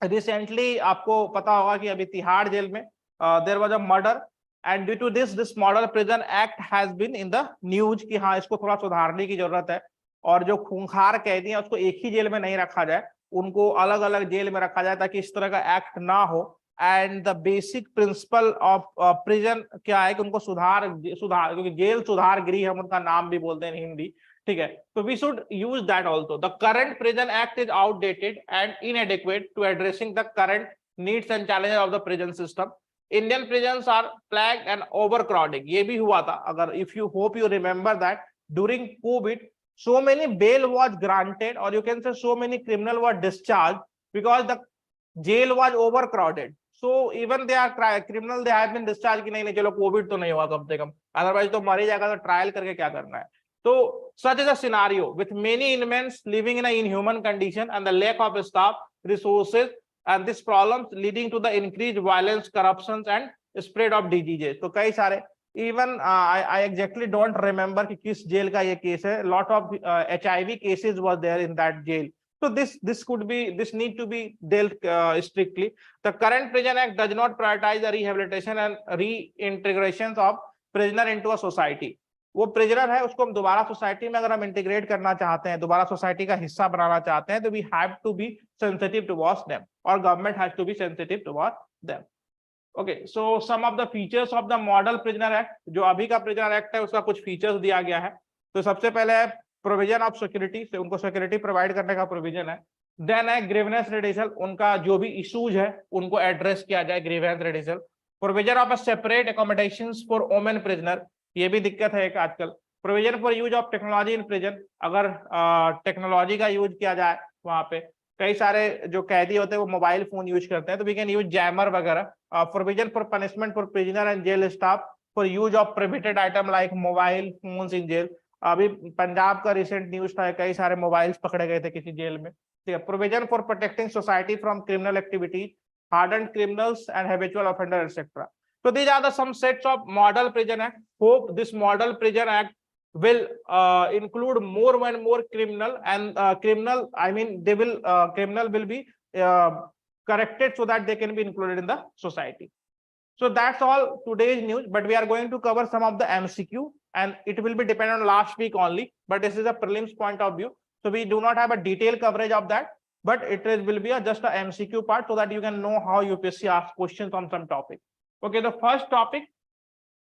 Speaker 1: Recently आपको पता होगा कि अभी तिहाड़ जेल में there was a murder and due to this model prison act has been in the news कि हाँ इसको थोड़ा सुधारने की जरूरत है और जो खूंखार कैदी हैं उसको एक ही जेल में नहीं रखा जाए, उनको अलग अलग जेल में रखा जाए ताकि इस तरह का एक्ट ना हो। And the basic principle of prison क्या है कि उनको सुधार, क्योंकि जेल सुधार गृह हम उनका नाम भी बोलते हैं हिंदी, ठीक है, तो we should use that also. The current prison act is outdated and inadequate to addressing the current needs and challenges of the prison system. Indian prisons are plagued and overcrowding. ये भी हुआ था, अगर if you hope you remember that during covid so many bail was granted or you can say so many criminal were discharged because the jail was overcrowded. So even they are criminal, they have been discharged कि नहीं चलो Covid तो नहीं हुआ कम से कम, otherwise तो मर ही जाएगा, तो ट्रायल करके क्या करना है। तो such is a scenario with many inmates living in an inhuman condition and the lack of staff resources and this problems leading to the increased violence, corruptions and spread of diseases. तो कई सारे even I exactly don't remember कि किस jail का ये case है, lot of HIV cases was there in that jail. So this need to be dealt strictly. The current prison act does not prioritize the rehabilitation and reintegration of prisoner into a society. वो prisoner है उसको हम दोबारा society में अगर हम integrate करना चाहते हैं, दोबारा सोसाइटी का हिस्सा बनाना चाहते हैं, तो we have to be sensitive towards them or government has to be sensitive towards them. Okay, so some of the features of the model prisoner act, जो अभी का prisoner act है उसका कुछ फीचर्स दिया गया है। तो सबसे पहले है प्रोविजन ऑफ सिक्योरिटी, से उनको सिक्योरिटी प्रोवाइड करने का प्रोविजन है। देन है ग्रीवेंस रिड्यूसल, उनका जो भी इश्यूज है उनको एड्रेस किया जाए, grievance redressal. Provision of a separate accommodations for women prisoner, ये भी दिक्कत है एक आजकल। Provision for use of technology in prison, अगर टेक्नोलॉजी का यूज किया जाए, वहां पे कई सारे जो कैदी होते हैं वो मोबाइल फोन यूज करते हैं, तो वी कैन यूज जैमर वगैरह। Provision for punishment for prisoner and jail staff for use of prohibited item like mobile phones in jail. अभी पंजाब का रिसेंट न्यूज था, कई सारे मोबाइल्स पकड़े गए थे किसी जेल में, ठीक है। Provision for protecting society from criminal activities, hardened criminals and habitual offenders, etc. So these are the some sets of model prison act. Hope this model prison act will include more and more criminal and criminal, I mean they will criminal will be corrected so that they can be included in the society. So that's all today's news, but we are going to cover some of the MCQ and it will be dependent on last week only, but this is a prelims point of view, so we do not have a detailed coverage of that, but it will be just a MCQ part so that you can know how UPSC asks questions on some topic. Okay, the first topic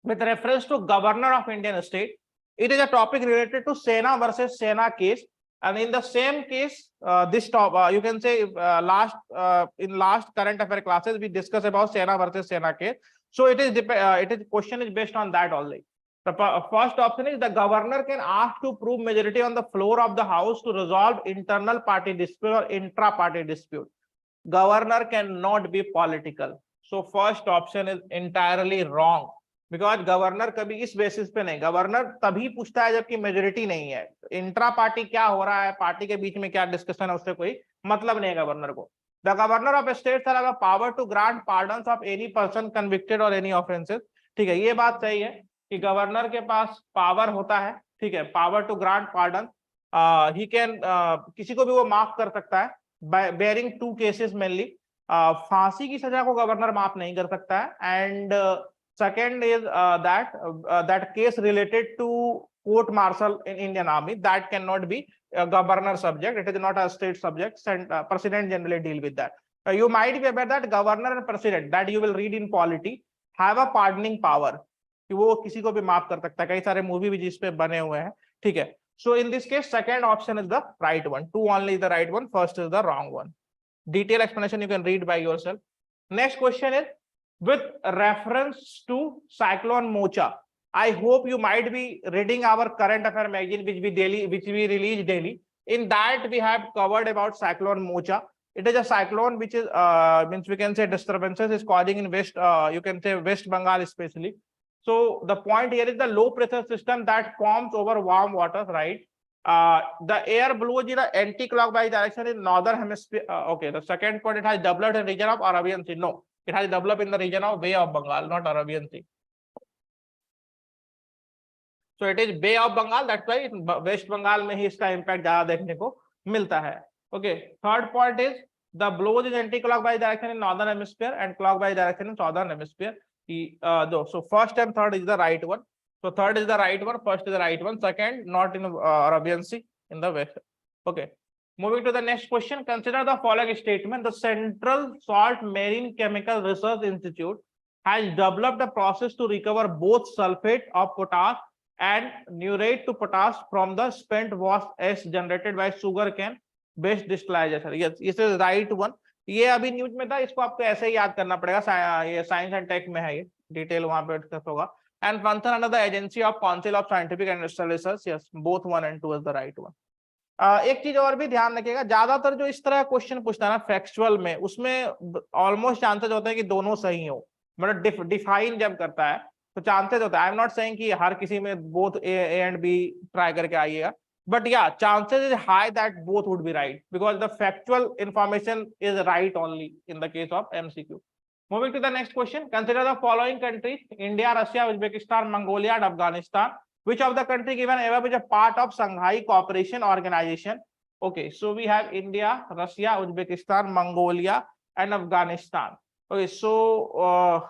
Speaker 1: with reference to governor of Indian state, it is a topic related to Sena versus Sena case, and in the same case this top you can say in last current affair classes we discussed about Sena versus Sena case, so it is question is based on that only. The first option is the governor can ask to prove majority on the floor of the house to resolve internal party dispute or intra-party dispute. Governor cannot be political. So first option is entirely wrong. Because governor कभी इस basis पे नहीं, governor तभी पूछता है जबकि majority नहीं है. इंट्रा पार्टी क्या हो रहा है, पार्टी के बीच में क्या डिस्कशन है, उससे कोई मतलब नहीं है गवर्नर को. The governor of state have power to grant pardons of any person convicted और एनी ऑफेंसेस. ठीक है, ये बात सही है कि गवर्नर के पास पावर होता है. ठीक है, power to grant pardon. He can किसी को भी वो माफ कर सकता है, बेयरिंग टू केसेस मेनली. फांसी की सजा को गवर्नर माफ नहीं कर सकता है. And second is that case related to court martial in Indian Army, that cannot be a governor subject. It is not a state subject. President generally deal with that. You might be aware that governor and president, that you will read in polity, have a pardoning power. कि वो किसी को भी माफ कर सकता है. कई सारे मूवी भी जिस पे बने हुए हैं. ठीक है, so in this case second option is the right one. 2 only is the right one, first is the wrong one. Detailed explanation you can read by yourself. Next question is, with reference to cyclone Mocha, I hope you might be reading our current affair magazine which we release daily. In that we have covered about cyclone Mocha. It is a cyclone which is means we can say disturbances is causing in west, you can say West Bengal especially. So the point here is the low pressure system that forms over warm waters, right? The air blows in an anti-clockwise direction in northern hemisphere. Okay, the second point, it has developed in the region of Arabian Sea. No, it has developed in the region of Bay of Bengal, not Arabian Sea. So it is Bay of Bengal, that's why West Bengal में ही इसका impact ज़्यादा देखने को मिलता है. Okay, third point is the blows in anti-clockwise direction in northern hemisphere and clockwise direction in southern hemisphere. So first and third is the right one. So third is the right one, first is the right one, second not in Arabian Sea, in the west. Okay, moving to the next question. Consider the following statement. The Central Salt Marine Chemical Research Institute has developed a process to recover both sulfate of potash and muriate to potash from the spent wash ash generated by sugarcane based distillation. Yes, this is right one. ये अभी news में था, इसको आपको ऐसे ही याद करना पड़ेगा. ये साइंस एंड टेक में है, ये डिटेल वहां पे डिस्कस होगा. And function under the agency of Council of Scientific and Industrial Research. Yes, both 1 and 2 is the right one. एक चीज और भी ध्यान रखिएगा, ज्यादातर जो इस तरह क्वेश्चन पूछता है ना फैक्चुअल में, उसमें ऑलमोस्ट चांसेस होते हैं कि दोनों सही हो. मतलब डिफाइन जब करता है तो चांसेस होता है. आई एम नॉट सेइंग कि हर किसी में both A and B try करके आइएगा, but yeah, chances is high that both would be right because the factual information is right only in the case of MCQ. Moving to the next question. Consider the following countries: India, Russia, Uzbekistan, Mongolia, and Afghanistan. Which of the country given above is a part of Shanghai Cooperation Organization? Okay, so we have India, Russia, Uzbekistan, Mongolia, and Afghanistan. Okay, so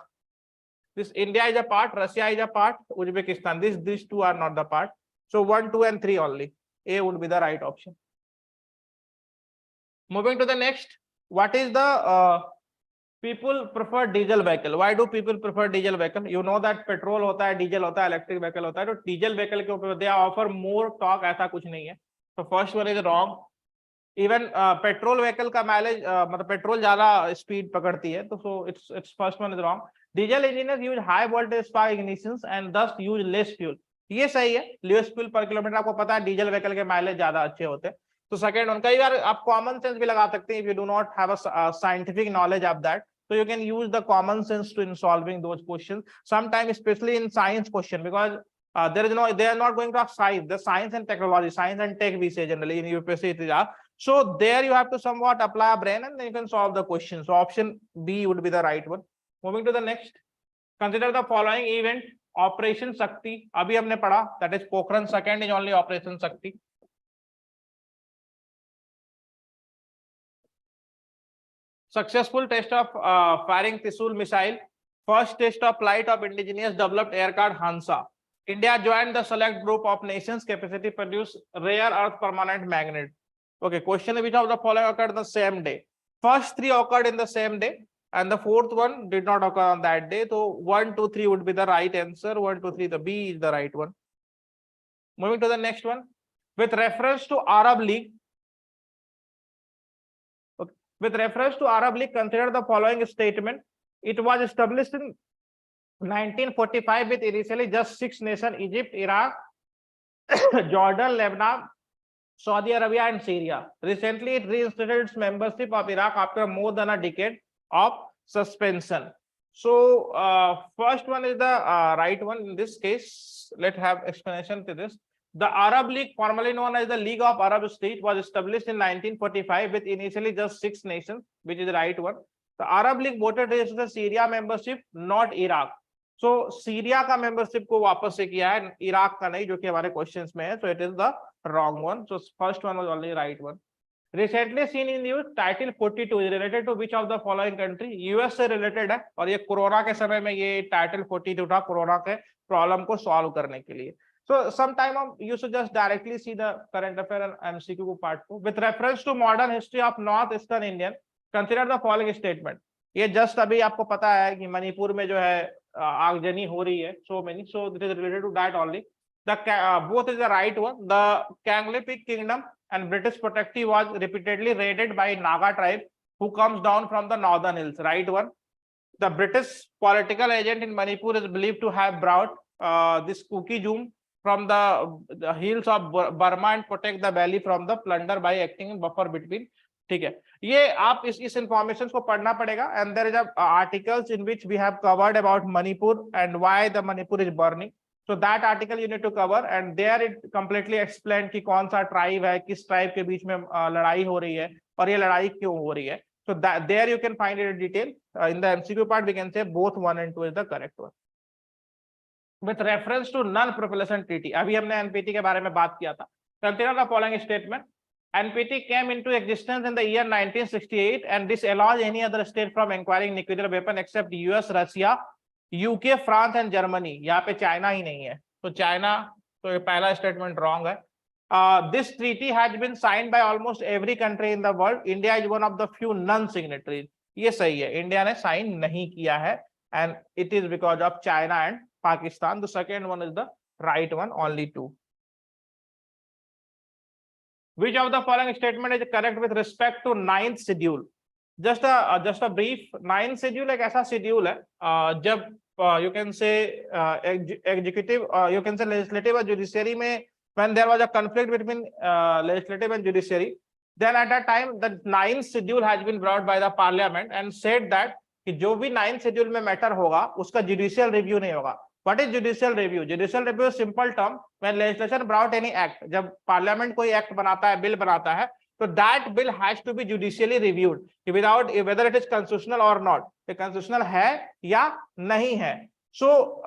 Speaker 1: this India is a part, Russia is a part, Uzbekistan. These two are not the part. So 1, 2, and 3 only. A would be the right option. Moving to the next. What is the people prefer diesel vehicle? Why do people prefer diesel vehicle? You know that petrol होता है, diesel होता है, electric vehicle होता है. तो diesel vehicle के ऊपर they offer more torque, ऐसा कुछ नहीं है. So first one is wrong. Even petrol vehicle का mileage मतलब petrol ज़्यादा speed पकड़ती है, तो so it's first one is wrong. Diesel engineers use high voltage spark ignitions and thus use less fuel. ये सही है, less fuel per kilometer. आपको पता है डीजल व्हीकल के माइलेज ज्यादा अच्छे होते हैं. तो सेकंड वन, कई बार आप कॉमन सेंस भी लगा सकते हैं. If you do not have a scientific knowledge of that, so you can use the common sense to in solving those questions sometimes, especially in science question, because they are not going to have science and technology, science and tech we say generally in UPSC. So there you have to somewhat apply a brain and then you can solve the question. So option B would be the right one. Moving to the next. Consider the following event. Operation Shakti, अभी हमने पढ़ा, that is Pokhran. Second is only Operation Shakti. Successful test of firing Trisul missile. First test of flight of indigenous developed aircraft Hansa. India joined the select group of nations capacity produce rare earth permanent magnet. Okay, question: which of the following occurred the same day? First 3 occurred in the same day, and the fourth one did not occur on that day. So 1, 2, 3 would be the right answer. 1, 2, 3, the B is the right one. Moving to the next one. With reference to Arab League. Okay. With reference to Arab League, consider the following statement. It was established in 1945 with initially just 6 nations: Egypt, Iraq, Jordan, Lebanon, Saudi Arabia, and Syria. Recently, it reinstated its membership of Iraq after more than a decade of suspension. So, first one is the right one. In this case, let's have explanation to this. The Arab League, formerly known as the League of Arab States, was established in 1945 with initially just 6 nations, which is the right one. The Arab League voted to the Syria membership, not Iraq. So Syria का membership को वापस से किया है, Iraq का नहीं, जो कि हमारे क्वेश्चंस में है. So it is the wrong one. So first one was only right one. Recently seen in news, title 42 is related to which of the following country? US से related है, और ये कोरोना के समय में ये टाइटल 42 था कोरोना के प्रॉब्लम को सॉल्व करने के लिए. So sometime you should just directly see the current affair and MCQ को part को. With reference to modern history of northeastern Indian, consider the following statement. ये जस्ट अभी आपको पता है कि मणिपुर में जो है आगजनी हो रही है, so many, so it is related to that only. The both is the right one. The Kanglepik Kingdom and British protectorate was repeatedly raided by Naga tribe who comes down from the northern hills. Right one. The British political agent in Manipur is believed to have brought this Kuki Jum from the hills of Burma and protect the valley from the plunder by acting in buffer between. ठीक है, ये आप इस information को पढ़ना पड़ेगा. And there is articles in which we have covered about Manipur and why the Manipur is burning. So that article you need to cover and there it completely explain कि कौन सा ट्राइब है, किस ट्राइब के बीच में लड़ाई हो रही है और ये लड़ाई क्यों हो रही है. So there you can find it in detail. In the MCQ part we can say both 1 and 2 is the correct one. With reference to non proliferation treaty, अभी हमने एनपीटी के बारे में बात किया था. Consider the following statement. NPT came into existence in the year 1968 and this allows any other state from acquiring nuclear weapon except US, Russia, UK, France and Germany. यहाँ पे चाइना ही नहीं है, तो चाइना, तो ये पहला स्टेटमेंट रॉन्ग है. This treaty has been signed by almost every country in the world. India is one of the few non-signatories. ये सही है, इंडिया ने साइन नहीं किया है and it is because of China and Pakistan. The second one is the right one, only 2. Which of the following statement is correct with respect to 9th schedule? Just a brief. 9th schedule एक ऐसा schedule है जब you can say executive, you can say legislative or judiciary में, when there was a conflict between legislative and judiciary, then at that time the 9th schedule has been brought by the parliament and said that कि जो भी 9th schedule में matter होगा उसका judicial review नहीं होगा. What is judicial review? Judicial review is simple term when legislation brought any act. जब parliament कोई एक्ट बनाता है, बिल बनाता है, तो that bill has to be judicially reviewed without whether it is constitutional or not. ये constitutional है या नहीं है. So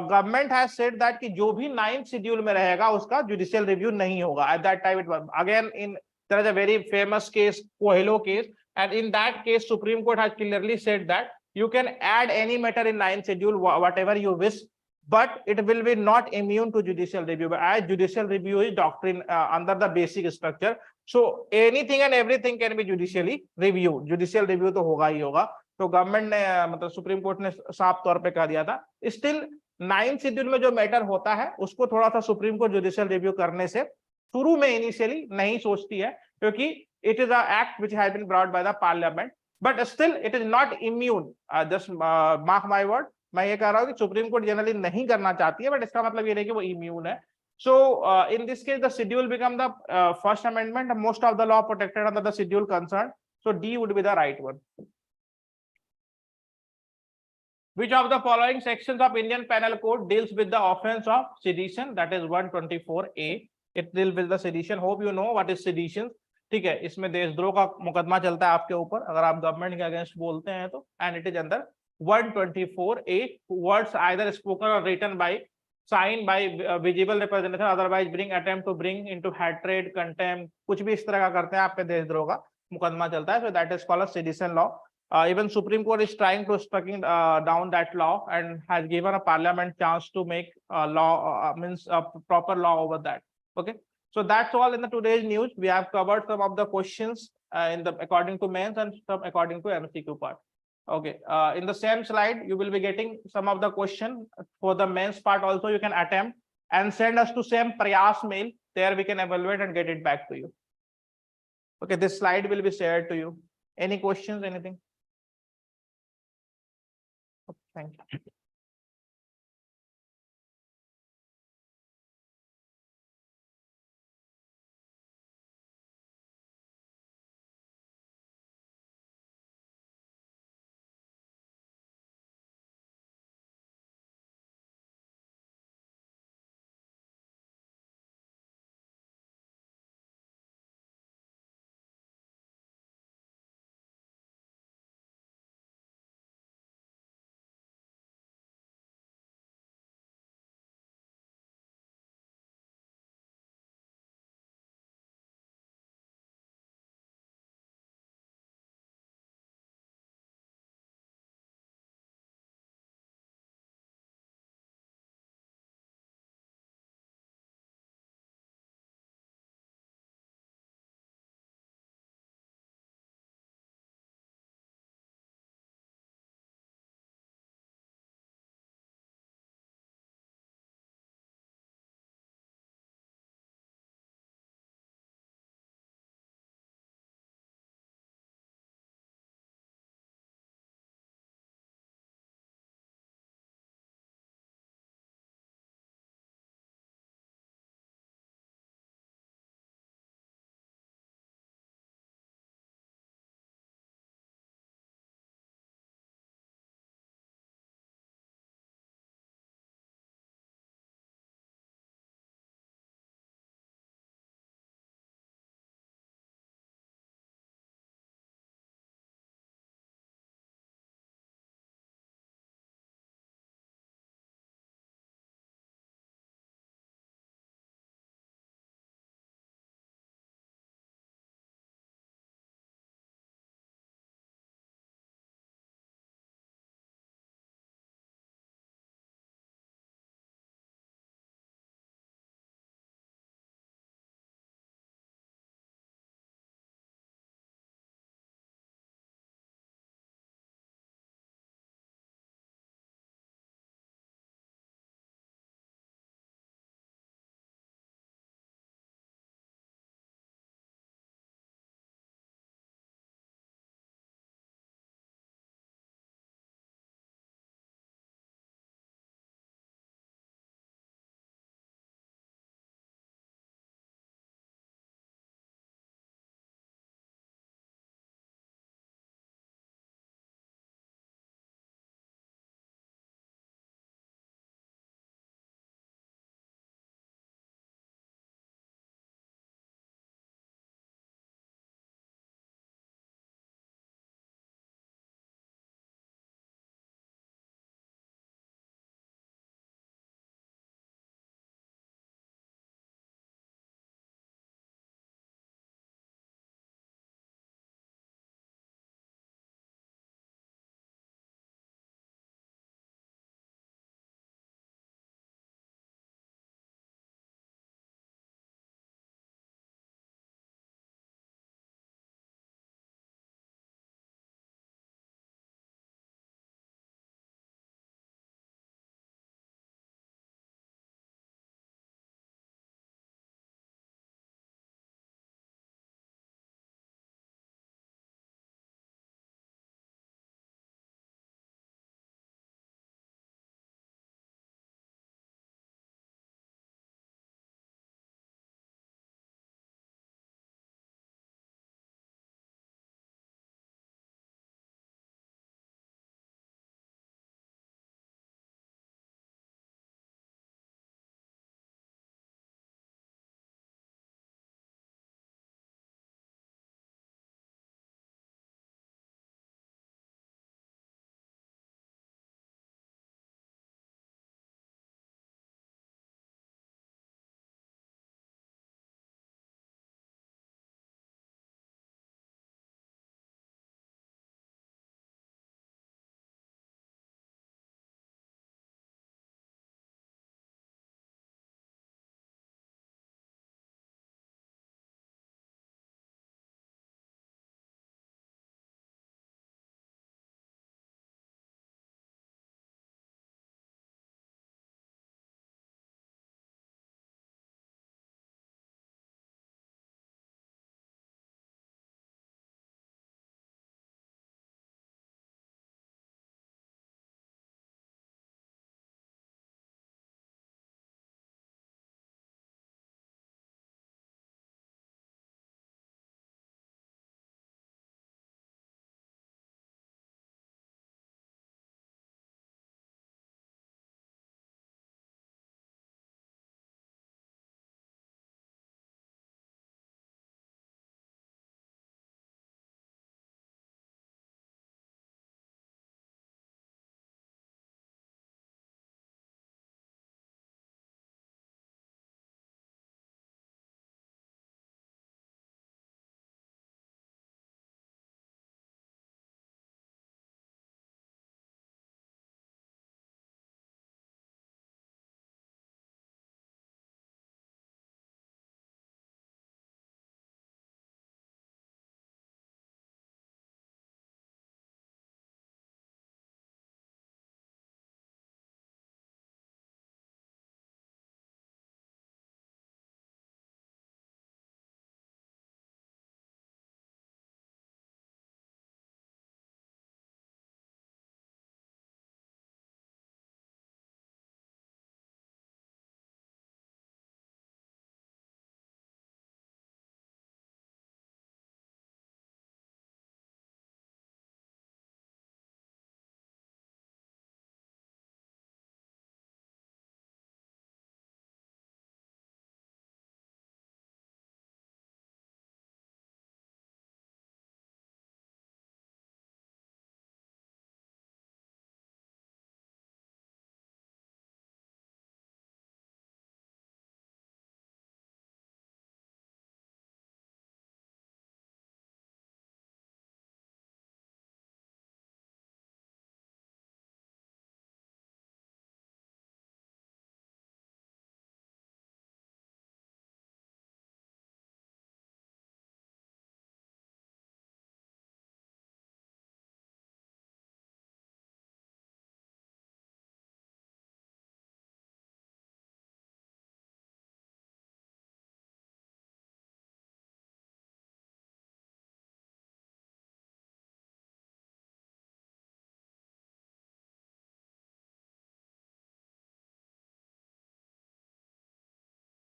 Speaker 1: government has said that कि जो भी 9th schedule में रहेगा उसका judicial review नहीं होगा. At that time it was again in there is a very famous case, Kohelo case, and in that case Supreme Court has clearly said that you can add any matter in 9th schedule whatever you wish, but it will be not immune to judicial review. But as judicial review is doctrine under the basic structure, so anything and everything can be judicially reviewed. Judicial review तो होगा ही होगा. तो government ने मतलब supreme court ने साफ तौर पे कह दिया था. स्टिल 9th शेड्यूल में जो मैटर होता है उसको थोड़ा सा सुप्रीम कोर्ट जुडिशियल रिव्यू करने से शुरू में इनिशियली नहीं सोचती है, क्योंकि it is a act which has been brought by the parliament, but still it is not immune. Just mark my word, मैं ये कह रहा हूँ कि सुप्रीम कोर्ट जनरली नहीं करना चाहती है, बट इसका मतलब ये नहीं कि वो इम्यून है. So in this case the schedule become the first amendment, most of the law protected under the schedule concerned. So D would be the right one. Which of the following sections of Indian Penal Code deals with the offense of sedition? That is 124A. It deals with the sedition. Hope you know what is sedition. ठीक है, इसमें देशद्रोह का मुकदमा चलता है आपके ऊपर अगर आप गवर्नमेंट के अगेंस्ट बोलते हैं तो, and it is under 124A. Words either spoken or written by, signed by visible representation, otherwise bring attempt to bring into hatred, contempt, कुछ भी इस तरह का करते हैं आप पे देशद्रोह का मुकदमा चलता है. So that is called a sedition law. Even Supreme Court is trying to striking down that law and has given a parliament chance to make law, means a proper law over that. Okay, so that's all in the today's news. We have covered some of the questions in the according to mains and some according to MCQ part. Okay, in the same slide you will be getting some of the question for the mains part also. You can attempt and send us to same Prayas mail. There we can evaluate and get it back to you. Okay, this slide will be shared to you. Any questions, anything? Okay, thank you.